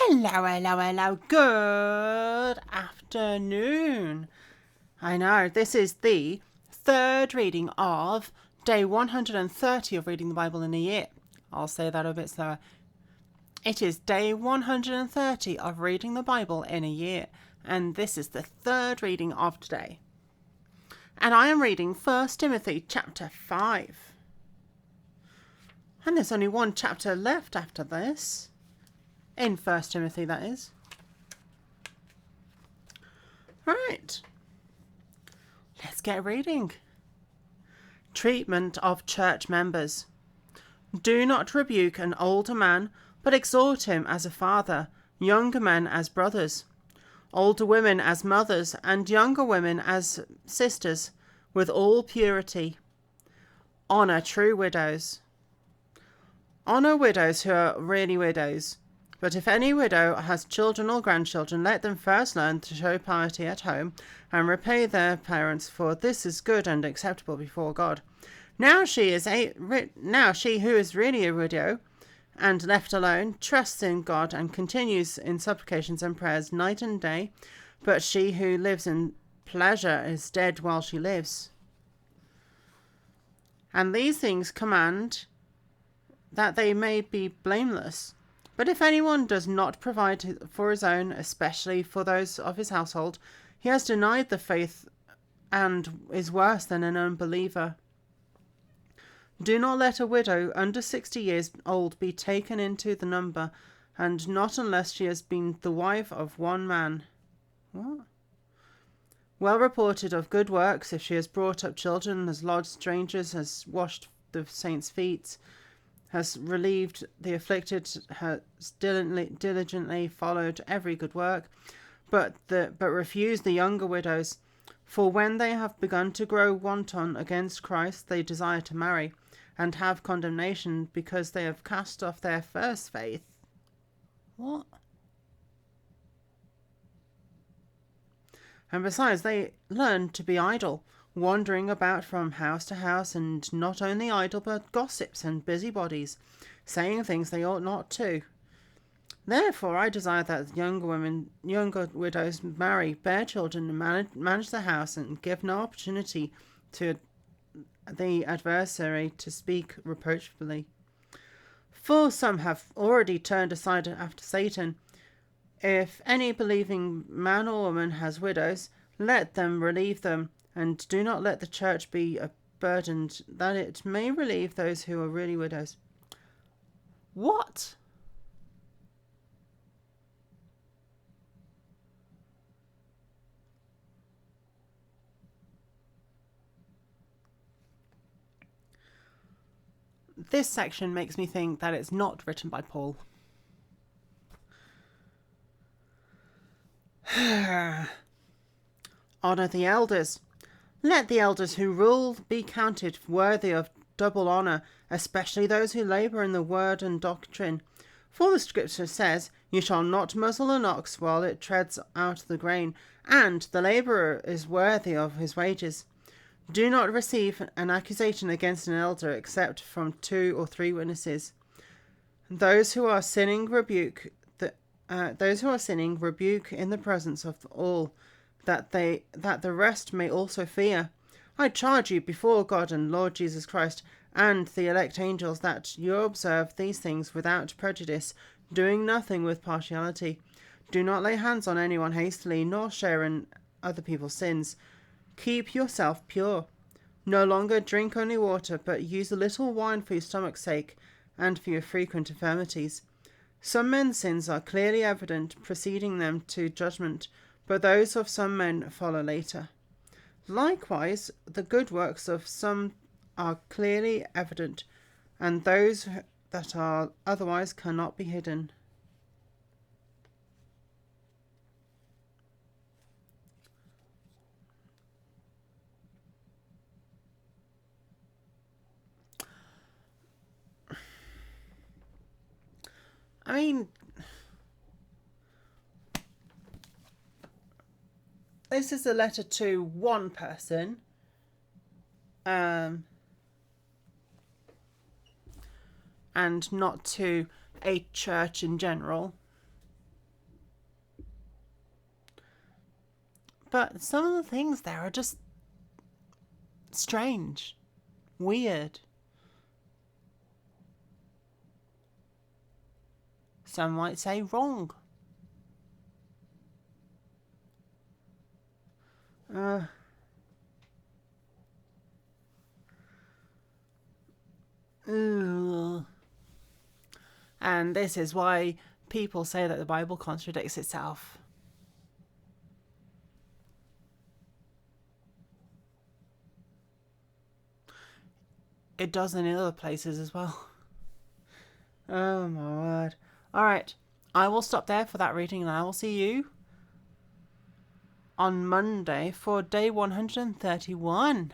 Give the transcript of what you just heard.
Hello, hello, hello. Good afternoon. I know, this is the third reading of day 130 of reading the Bible in a year. I'll say that a bit slower. It is day 130 of reading the Bible in a year, and this is the third reading of today. And I am reading 1 Timothy chapter 5. And there's only one chapter left after this. In 1 Timothy, that is. Right. Let's get reading. Treatment of church members. Do not rebuke an older man, but exhort him as a father, younger men as brothers, older women as mothers, and younger women as sisters, with all purity. Honour true widows. Honour widows who are really widows. But if any widow has children or grandchildren, let them first learn to show piety at home and repay their parents, for this is good and acceptable before God. Now she who is really a widow and left alone trusts in God and continues in supplications and prayers night and day, but she who lives in pleasure is dead while she lives. And these things command that they may be blameless. But if anyone does not provide for his own, especially for those of his household, he has denied the faith and is worse than an unbeliever. Do not let a widow under 60 years old be taken into the number, and not unless she has been the wife of one man. What? Well reported of good works, if she has brought up children, has lodged strangers, has washed the saints' feet, has relieved the afflicted, has diligently followed every good work, but refused the younger widows. For when they have begun to grow wanton against Christ, they desire to marry, and have condemnation, because they have cast off their first faith. What? And besides, they learn to be idle, wandering about from house to house, and not only idle, but gossips and busybodies, saying things they ought not to. Therefore I desire that younger widows marry, bear children, and manage the house, and give no opportunity to the adversary to speak reproachfully. For some have already turned aside after Satan. If any believing man or woman has widows, let them relieve them, and do not let the church be burdened, that it may relieve those who are really widows. What? This section makes me think that it's not written by Paul. Honour the elders. Let the elders who rule be counted worthy of double honour, especially those who labour in the word and doctrine. For the scripture says, You shall not muzzle an ox while it treads out the grain, and the labourer is worthy of his wages. Do not receive an accusation against an elder except from 2 or 3 witnesses. Those who are sinning rebuke in the presence of all, that the rest may also fear. I charge you before God and Lord Jesus Christ and the elect angels that you observe these things without prejudice, doing nothing with partiality. Do not lay hands on anyone hastily, nor share in other people's sins. Keep yourself pure. No longer drink only water, but use a little wine for your stomach's sake and for your frequent infirmities. Some men's sins are clearly evident, preceding them to judgment, but those of some men follow later. Likewise, the good works of some are clearly evident, and those that are otherwise cannot be hidden. I mean, this is a letter to one person. And not to a church in general. But some of the things there are just strange, weird. Some might say wrong. Uh, ugh. And this is why people say that the Bible contradicts itself. It does in other places as well. Oh my word. Alright, I will stop there for that reading and I will see you on Monday for day 131.